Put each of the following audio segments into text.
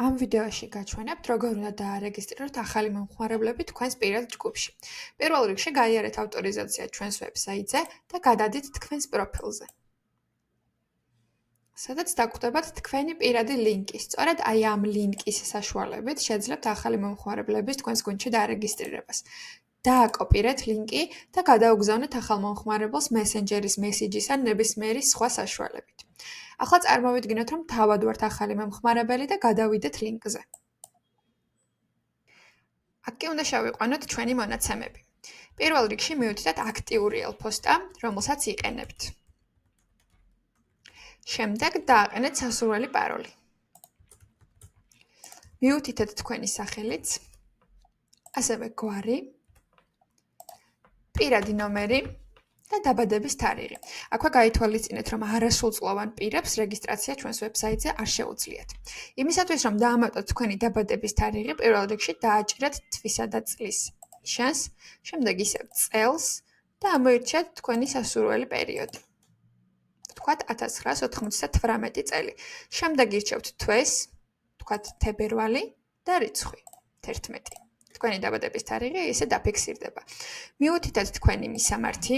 ამ ვიდეოში გაჩვენებთ, როგორ უნდა დაარეგისტრიროთ ახალი მომხმარებლები თქვენს პირად ჯგუფში. პირველ რიგში გაიარეთ ავტორიზაცია ჩვენს ვებსაიტზე და გადადით თქვენს პროფილზე. სადაც დაგვხვდებათ თქვენი პირადი ლინკი. სწორედ აი ამ ლინკის საშუალებით შეძლებთ ახალი მომხმარებლების თქვენს გუნდში დაარეგისტრირებას. დააკოპირეთ ლინკი და გადაუგზავნეთ ახალ მომხმარებელს მესენჯერის მესიჯის ან ნებისმიერი სხვა საშუალებით. ახლა წარმოვიდგინოთ, რომ თავად ვართ ახალი მომხმარებელი და გადავიდეთ ლინკზე. აქ კი უნდა შევიყვანოთ ჩვენი მონაცემები. პირველ რიგში მივუთითეთ აქტიური ელფოსტა, რომელსაც იყენებთ. შემდეგ დააყენეთ სასურველი პაროლი. მივუთითეთ თქვენი სახელიც, ასევე გვარი, პირადი ნომერი და დაბადების თარიღი. აქვე გაითვალისწინეთ, რომ არასრულწლოვან პირებს რეგისტრაცია ჩვენს ვებსაიტზე არ შეუძლიათ. იმისათვის, რომ დაამატოთ თქვენი დაბადების თარიღი, პირველ რიგში დააჭირეთ თვისა და წლის ნიშანს, შემდეგ ისევ წელს და ამოირჩიეთ თქვენი სასურველი პერიოდი. ვთქვათ 1998 წელი. შემდეგ ირჩევთ თვეს, ვთქვათ თებერვალი და რიცხვი 11. თქვენი დაბადების თარიღი ისე დაფიქსირდება. მივუთითეთ თქვენი მისამართი.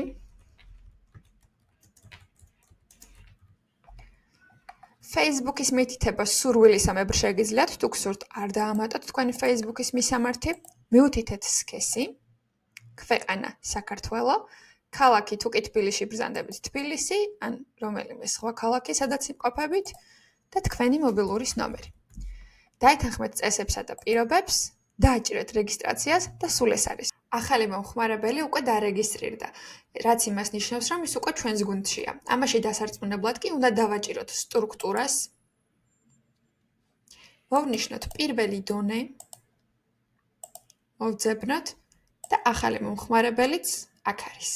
Facebook-ის მითითება სურვილისამებრ შეგიძლიათ, თუ გსურთ არ დაამატოთ თქვენი Facebook-ის მისამართი. მივუთითეთ სქესი, ქვეყანა საქართველო, ქალაქი თუ კი თბილისში ბრძანდებით თბილისი, ან რომელიმე სხვა ქალაქი, სადაც იმყოფებით და თქვენი მობილურის ნომერი. დაეთანხმეთ წესებსა და პირობებს, დააჭირეთ რეგისტრაციას და სულ ეს არის. ახალი მომხმარებელი უკვე დარეგისტრირდა, რაც იმას ნიშნავს, რომ ის უკვე ჩვენს გუნდშია. ამაში დასარწმუნებლად კი უნდა დავაჭიროთ სტრუქტურას, მოვნიშნოთ პირველი დონე, მოვძებნოთ და ახალი მომხმარებელიც აქ არის.